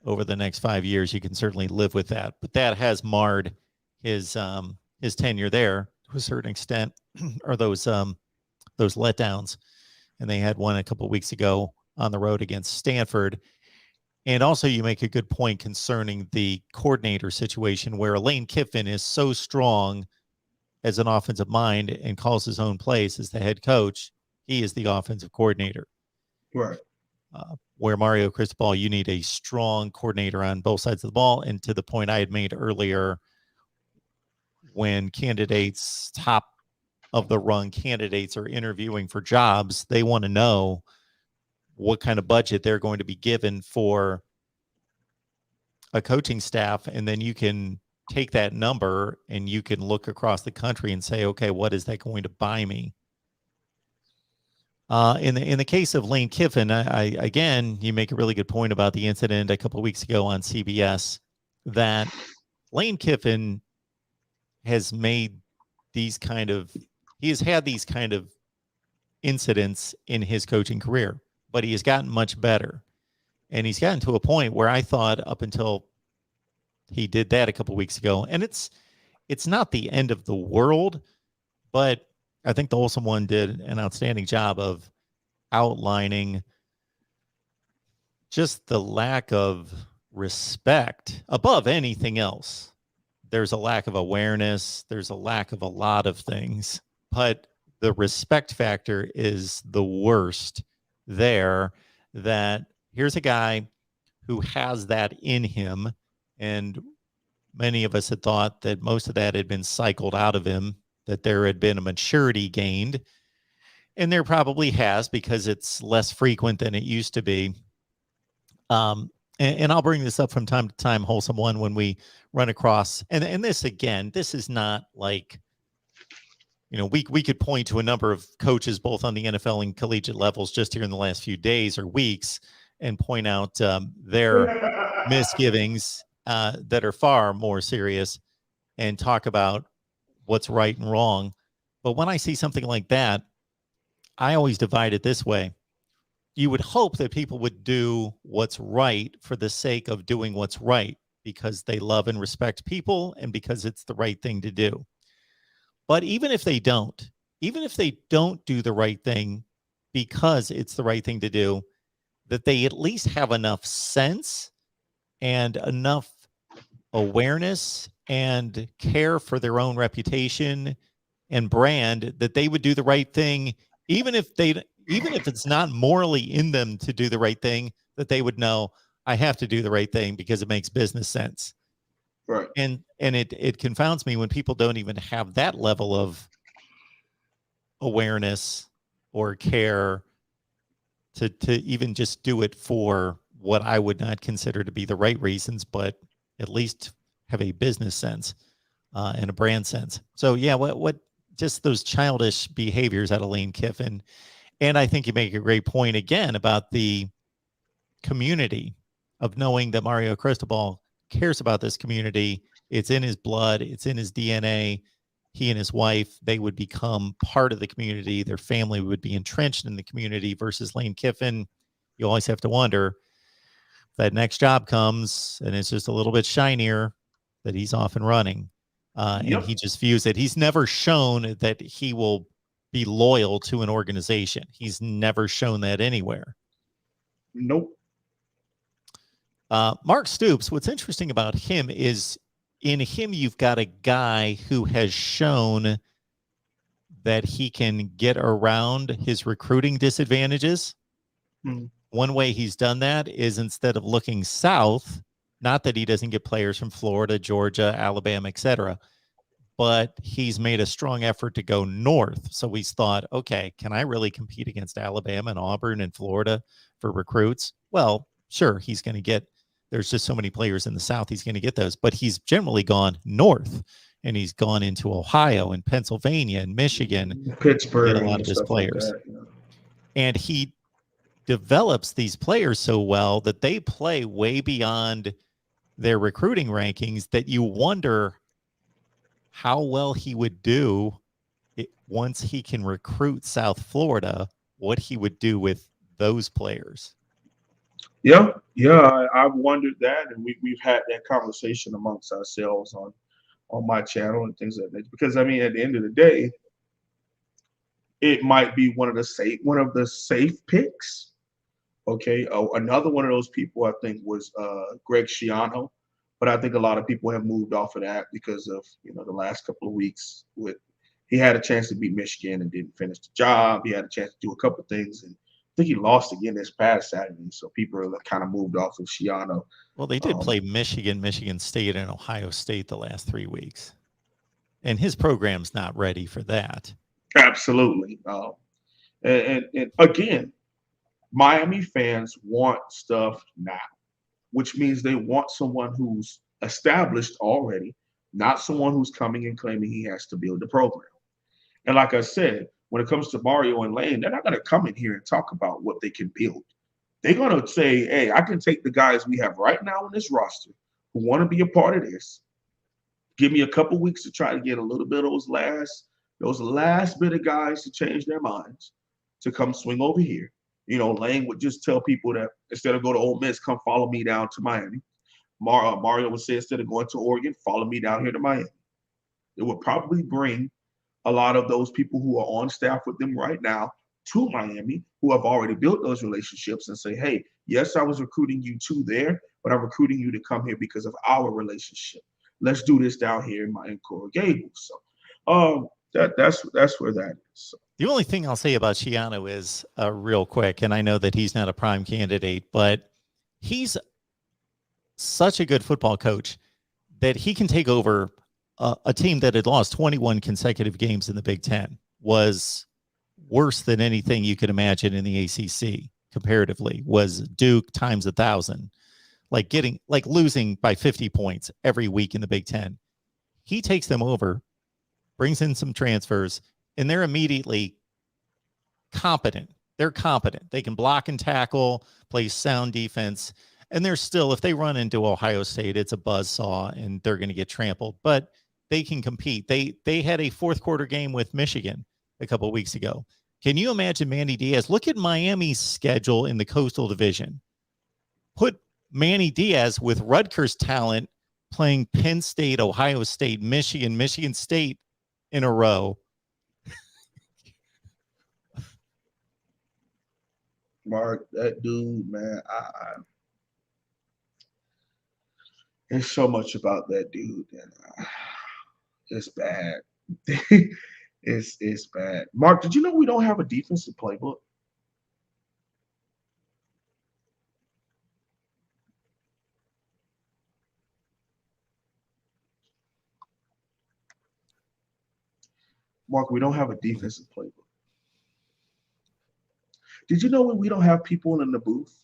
over the next 5 years, you can certainly live with that. But that has marred his tenure there to a certain extent, or those letdowns. And they had one a couple of weeks ago on the road against Stanford. And also, you make a good point concerning the coordinator situation, where Lane Kiffin is so strong as an offensive mind and calls his own plays as the head coach. He is the offensive coordinator. Right. Where Mario Cristobal, you need a strong coordinator on both sides of the ball. And to the point I had made earlier, when candidates, top of the rung candidates, are interviewing for jobs, they want to know what kind of budget they're going to be given for a coaching staff. And then you can take that number and you can look across the country and say, okay, what is that going to buy me? In the case of Lane Kiffin, again, you make a really good point about the incident a couple of weeks ago on CBS, that Lane Kiffin has made he has had these kind of incidents in his coaching career, but he has gotten much better. And he's gotten to a point where I thought, up until he did that a couple of weeks ago, and it's not the end of the world, but I think the Wholesome one did an outstanding job of outlining just the lack of respect above anything else. There's a lack of awareness. There's a lack of a lot of things, but the respect factor is the worst there, that here's a guy who has that in him, and many of us had thought that most of that had been cycled out of him, that there had been a maturity gained, and there probably has because it's less frequent than it used to be. And I'll bring this up from time to time, Wholesome One, when we run across, and this again, this is not like, we could point to a number of coaches both on the NFL and collegiate levels just here in the last few days or weeks and point out their misgivings that are far more serious and talk about what's right and wrong. But when I see something like that, I always divide it this way. You would hope that people would do what's right for the sake of doing what's right, because they love and respect people and because it's the right thing to do. But even if they don't do the right thing because it's the right thing to do, that they at least have enough sense and enough awareness and care for their own reputation and brand that they would do the right thing, even if it's not morally in them to do the right thing, that they would know, I have to do the right thing because it makes business sense. Right. And it confounds me when people don't even have that level of awareness or care to even just do it for what I would not consider to be the right reasons, but at least have a business sense and a brand sense. So yeah, what just those childish behaviors out of Lane Kiffin. And I think you make a great point again about the community, of knowing that Mario Cristobal cares about this community. It's in his blood. It's in his DNA. He and his wife, they would become part of the community. Their family would be entrenched in the community, versus Lane Kiffin. You always have to wonder if that next job comes and it's just a little bit shinier, that he's off and running. And he just views it. He's never shown that he will be loyal to an organization. He's never shown that anywhere. Nope. Mark Stoops, what's interesting about him is, in him, you've got a guy who has shown that he can get around his recruiting disadvantages. One way he's done that is, instead of looking south, not that he doesn't get players from Florida, Georgia, Alabama, etc., but he's made a strong effort to go north. So he's thought, okay, can I really compete against Alabama and Auburn and Florida for recruits? Well, sure, he's going to get, there's just so many players in the South, he's going to get those. But he's generally gone north, and he's gone into Ohio and Pennsylvania and Michigan, Pittsburgh, get a lot of his players. Like that, And he develops these players so well that they play way beyond their recruiting rankings, that you wonder how well he would do once he can recruit South Florida, what he would do with those players. Yeah, I've wondered that, and we've had that conversation amongst ourselves on my channel and things like that. Because I mean, at the end of the day, it might be one of the safe picks. Okay, another one of those people I think was Greg Schiano, but I think a lot of people have moved off of that because of the last couple of weeks. He had a chance to beat Michigan and didn't finish the job. He had a chance to do a couple of things, and I think he lost again this past Saturday. So people are kind of moved off of Schiano. Well, they did play Michigan, Michigan State, and Ohio State the last 3 weeks, and his program's not ready for that. Absolutely, and again, Miami fans want stuff now, which means they want someone who's established already, not someone who's coming and claiming he has to build the program. And like I said, when it comes to Mario and Lane, they're not going to come in here and talk about what they can build. They're going to say, hey, I can take the guys we have right now in this roster who want to be a part of this. Give me a couple weeks to try to get a little bit of those last bit of guys to change their minds to come swing over here. Lane would just tell people that instead of go to Ole Miss, come follow me down to Miami. Mario would say, instead of going to Oregon, follow me down here to Miami. It would probably bring a lot of those people who are on staff with them right now to Miami, who have already built those relationships, and say, hey, yes, I was recruiting you to there, but I'm recruiting you to come here because of our relationship. Let's do this down here in Coral Gables. So that's where that is. So. The only thing I'll say about Schiano is real quick, and I know that he's not a prime candidate, but He's such a good football coach that he can take over a team that had lost 21 consecutive games in the Big Ten, was worse than anything you could imagine in the ACC comparatively, was Duke times 1,000, like losing by 50 points every week in the Big Ten. He takes them over, brings in some transfers, and they're immediately competent. They're competent. They can block and tackle, play sound defense. And they're still, if they run into Ohio State, it's a buzzsaw and they're going to get trampled, but they can compete. They had a fourth quarter game with Michigan a couple of weeks ago. Can you imagine Manny Diaz? Look at Miami's schedule in the Coastal Division. Put Manny Diaz with Rutgers talent playing Penn State, Ohio State, Michigan State in a row. Mark, that dude, man, there's so much about that dude, and it's bad. it's bad. Mark, did you know we don't have a defensive playbook? Mark, we don't have a defensive playbook. Did you know we don't have people in the booth?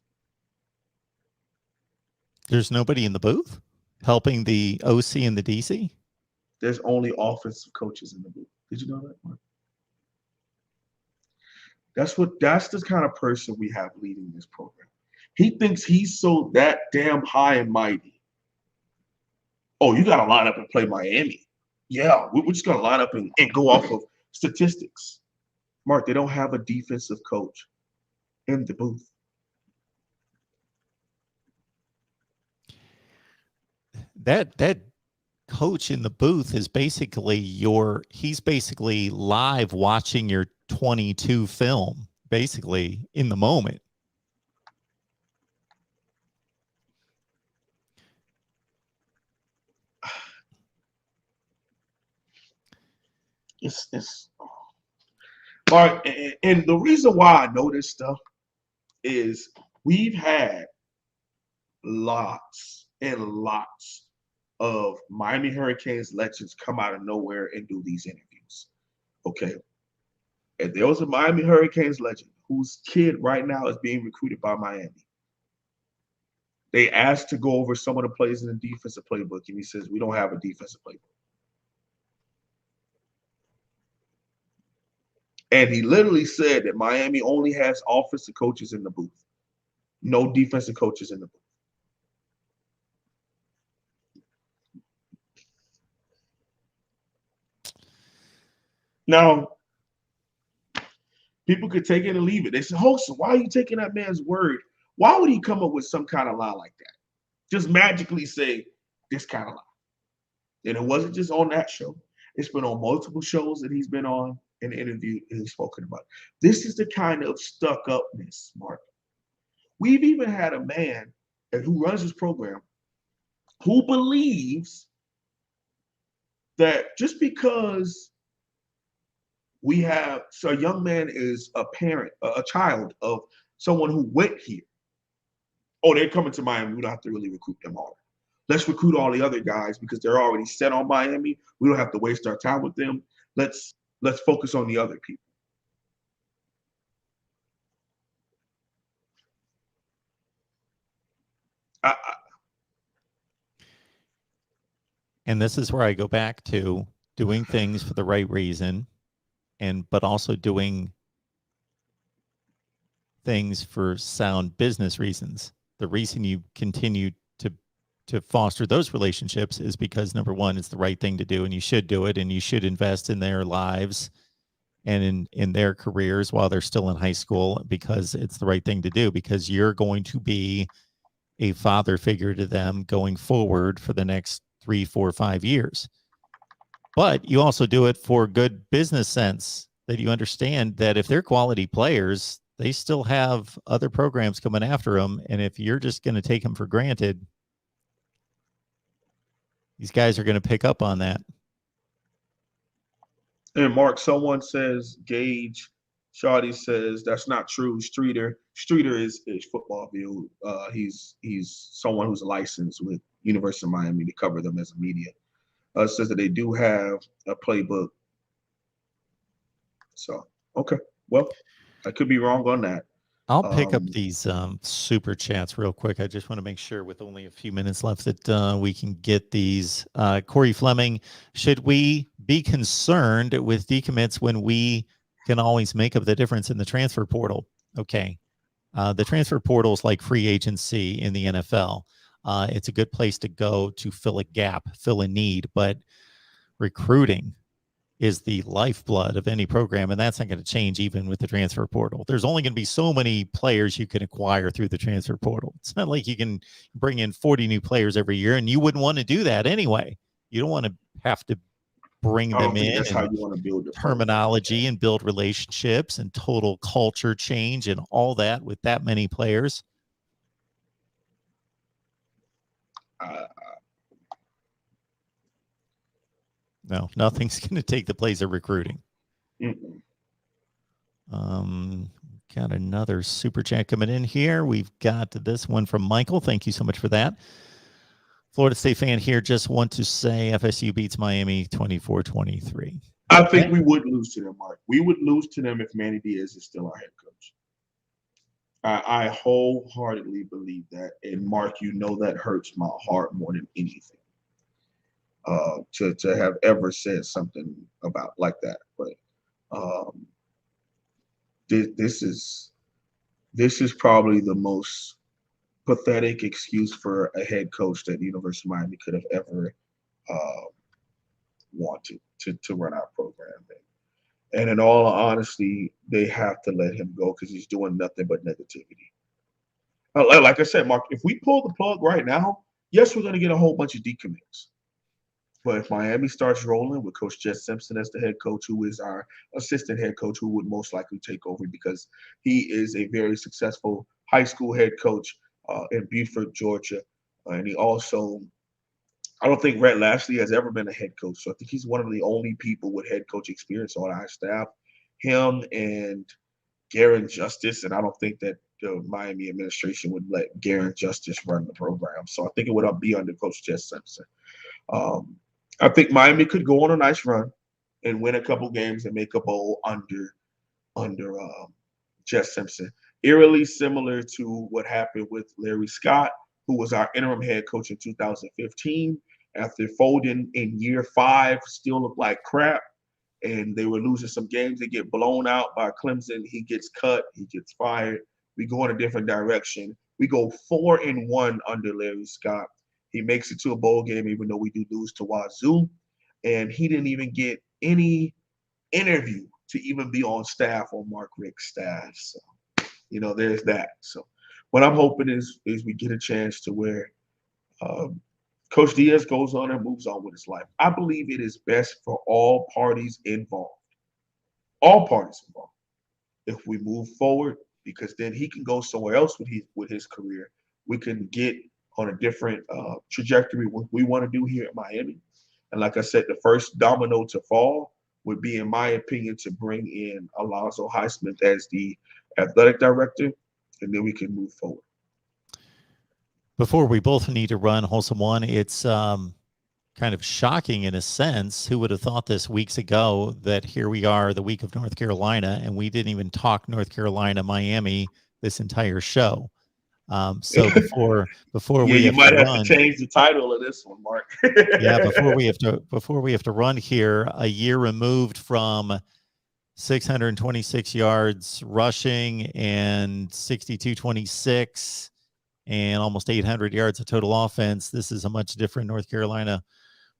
There's nobody in the booth helping the OC and the DC? There's only offensive coaches in the booth. Did you know that, Mark? That's the kind of person we have leading this program. He thinks he's so that damn high and mighty. Oh, you got to line up and play Miami. Yeah, we're just going to line up and go off of statistics. Mark, they don't have a defensive coach in the booth. That coach in the booth is basically he's basically live watching your 22 film, basically in the moment. It's all right, and the reason why I know this stuff is we've had lots and lots of Miami Hurricanes legends come out of nowhere and do these interviews. Okay. And there was a Miami Hurricanes legend whose kid right now is being recruited by Miami. They asked to go over some of the plays in the defensive playbook, and he says, we don't have a defensive playbook. And he literally said that Miami only has offensive coaches in the booth, no defensive coaches in the booth. Now, people could take it and leave it. They say, oh, so why are you taking that man's word? Why would he come up with some kind of lie like that? Just magically say this kind of lie. And it wasn't just on that show. It's been on multiple shows that he's been on and interviewed and he's spoken about. This is the kind of stuck-upness, Mark. We've even had a man who runs this program who believes that just because we have, so a young man is a parent, a child of someone who went here. Oh, they're coming to Miami. We don't have to really recruit them all. Let's recruit all the other guys because they're already set on Miami. We don't have to waste our time with them. Let's focus on the other people. And this is where I go back to doing things for the right reason, but also doing things for sound business reasons. The reason you continue to foster those relationships is because, number one, it's the right thing to do, and you should do it, and you should invest in their lives and in their careers while they're still in high school, because it's the right thing to do, because you're going to be a father figure to them going forward for the next 3, 4, 5 years. But you also do it for good business sense, that you understand that if they're quality players, they still have other programs coming after them. And if you're just going to take them for granted, these guys are going to pick up on that. And Mark, someone says, Gage Shoddy says, that's not true. Streeter Streeter is football view. He's someone who's licensed with University of Miami to cover them as a media. Says that they do have a playbook. So okay, well, I could be wrong on that. I'll pick up Um, these super chats real quick. I just want to make sure, with only a few minutes left, that we can get these. Corey Fleming, should we be concerned with decommits when we can always make up the difference in the transfer portal? Okay. The transfer portal is like free agency in the NFL. It's a good place to go to fill a gap, fill a need, but recruiting is the lifeblood of any program, and that's not going to change even with the transfer portal. There's only going to be so many players you can acquire through the transfer portal. It's not like you can bring in 40 new players every year, and you wouldn't want to do that anyway. You don't want to have to bring I them don't think in that's how and you want to build the program. terminology and build relationships and total culture change and all that with that many players. Uh, No, nothing's going to take the place of recruiting. mm-mm. Got another super chat coming in here. We've got this one from Michael. Thank you so much for that. Florida State fan here. Just want to say FSU beats Miami 24-23. I Okay. think we would lose to them, Mark. We would lose to them if Manny Diaz is still our head coach. I wholeheartedly believe that. And Mark, you know that hurts my heart more than anything. To have ever said something about like that. But um, this is probably the most pathetic excuse for a head coach that the University of Miami could have ever uh, wanted to run our program. And in all honesty, they have to let him go because he's doing nothing but negativity. Like I said, Mark, if we pull the plug right now, yes, we're going to get a whole bunch of decommits. But if Miami starts rolling with Coach Jess Simpson as the head coach, who is our assistant head coach, who would most likely take over because he is a very successful high school head coach in Beaufort, Georgia. And he also, I don't think Rhett Lashley has ever been a head coach. So I think he's one of the only people with head coach experience on our staff. Him and Garen Justice, and I don't think that the Miami administration would let Garen Justice run the program. So I think it would be under Coach Jess Simpson. Um, I think Miami could go on a nice run and win a couple games and make a bowl under Jess Simpson. Eerily similar to what happened with Larry Scott, who was our interim head coach in 2015. After folding in year 5, still looked like crap, and they were losing some games. They get blown out by Clemson. He gets cut. He gets fired. We go in a different direction. We go 4-1 under Larry Scott. He makes it to a bowl game, even though we do lose to Wazoo, and he didn't even get any interview to even be on staff on Mark Richt's staff. So, there's that. So, what I'm hoping is we get a chance to where um, Coach Diaz goes on and moves on with his life. I believe it is best for all parties involved. All parties involved. If we move forward, because then he can go somewhere else with his career. We can get on a different trajectory what we want to do here at Miami. And like I said, the first domino to fall would be, in my opinion, to bring in Alonzo Highsmith as the athletic director, and then we can move forward. Before we both need to run, Wholesome One, it's kind of shocking in a sense. Who would have thought this weeks ago that here we are, the week of North Carolina, and we didn't even talk North Carolina, Miami this entire show. So before Yeah, we you have to might have to run, change the title of this one, Mark. yeah, before we have to run here, a year removed from 626 yards rushing and 62-26 and almost 800 yards of total offense. This is a much different North Carolina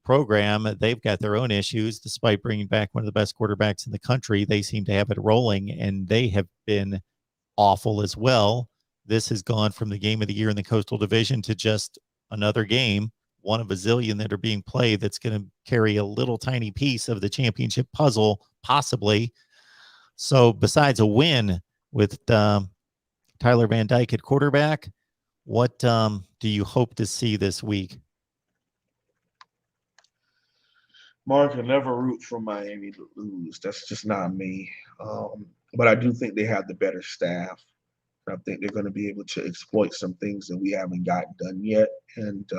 program. They've got their own issues. Despite bringing back one of the best quarterbacks in the country, they seem to have it rolling, and they have been awful as well. This has gone from the game of the year in the Coastal Division to just another game, one of a zillion that are being played, that's going to carry a little tiny piece of the championship puzzle, possibly. So besides a win with Tyler Van Dyke at quarterback, what do you hope to see this week? Mark, I never root for Miami to lose. That's just not me. But I do think they have the better staff. I think they're going to be able to exploit some things that we haven't gotten done yet. And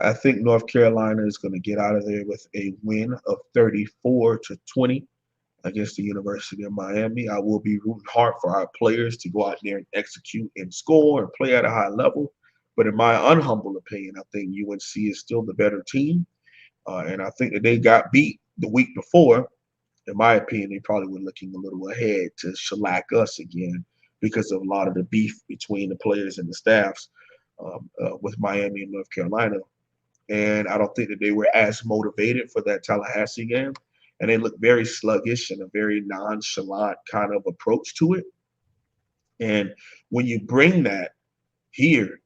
I think North Carolina is going to get out of there with a win of 34-20 against the University of Miami. I will be rooting hard for our players to go out there and execute and score and play at a high level. But in my unhumble opinion, I think UNC is still the better team. And I think that they got beat the week before. In my opinion, they probably were looking a little ahead to shellac us again because of a lot of the beef between the players and the staffs with Miami and North Carolina. And I don't think that they were as motivated for that Tallahassee game. And they looked very sluggish and a very nonchalant kind of approach to it. And when you bring that here,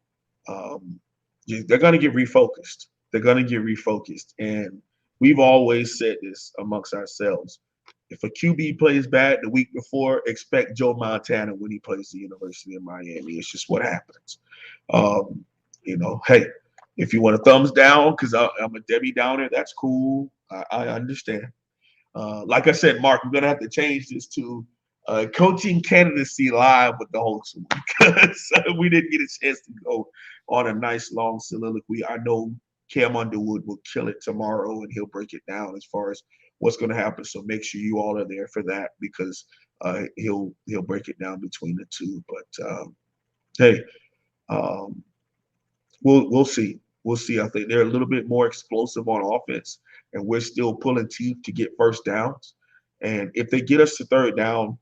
they're going to get refocused. They're going to get refocused. And we've always said this amongst ourselves. If a QB plays bad the week before, expect Joe Montana when he plays the University of Miami. It's just what happens. Hey, if you want a thumbs down because I'm a Debbie Downer, that's cool. I understand. Like I said, Mark, we're going to have to change this to coaching candidacy live with the host because we didn't get a chance to go on a nice long soliloquy. I know Cam Underwood will kill it tomorrow and he'll break it down as far as what's going to happen. So make sure you all are there for that because he'll break it down between the two. But hey, we'll see. We'll see. I think they're a little bit more explosive on offense, and we're still pulling teeth to get first downs. And if they get us to third down,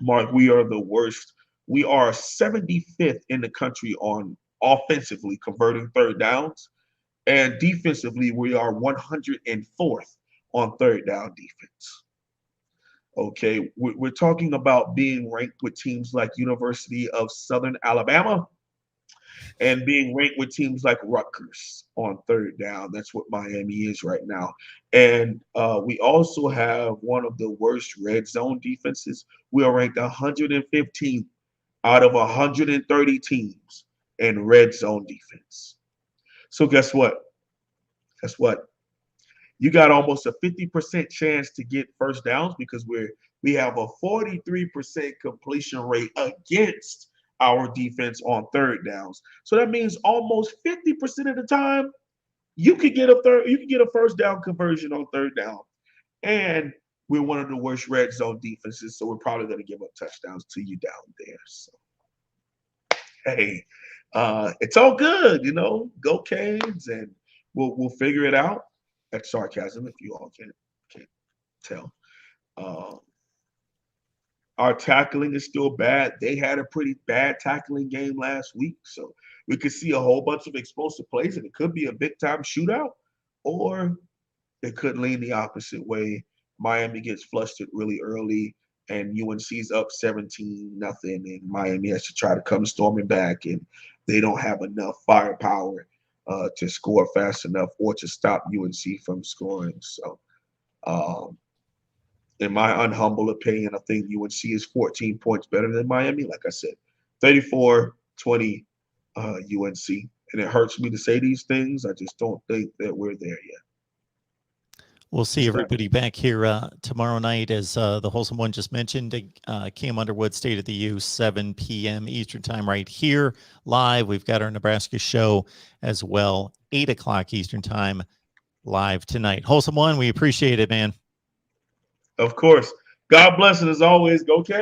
Mark, we are the worst. We are 75th in the country on offensively converting third downs. And defensively, we are 104th on third down defense. Okay, we're talking about being ranked with teams like University of Southern Alabama and being ranked with teams like Rutgers on third down. That's what Miami is right now. And we also have one of the worst red zone defenses. We are ranked 115th out of 130 teams in red zone defense. So guess what? Guess what? You got almost a 50% chance to get first downs because we have a 43% completion rate against our defense on third downs. So that means almost 50% of the time you could get a first down conversion on third down. And we're one of the worst red zone defenses, so we're probably going to give up touchdowns to you down there. So hey, it's all good, Go Canes, and we'll figure it out. That's sarcasm if you all can't tell. Our tackling is still bad. They had a pretty bad tackling game last week, so we could see a whole bunch of explosive plays, and it could be a big-time shootout, or it could lean the opposite way. Miami gets flustered really early, and UNC's up 17-0, and Miami has to try to come storming back, and they don't have enough firepower to score fast enough or to stop UNC from scoring. So, in my unhumble opinion, I think UNC is 14 points better than Miami. Like I said, 34-20 UNC. And it hurts me to say these things. I just don't think that we're there yet. We'll see everybody back here tomorrow night, as the Wholesome One just mentioned. Cam Underwood, State of the U, 7 p.m. Eastern Time right here live. We've got our Nebraska show as well, 8 o'clock Eastern Time live tonight. Wholesome One, we appreciate it, man. Of course. God bless, and as always, go Canes.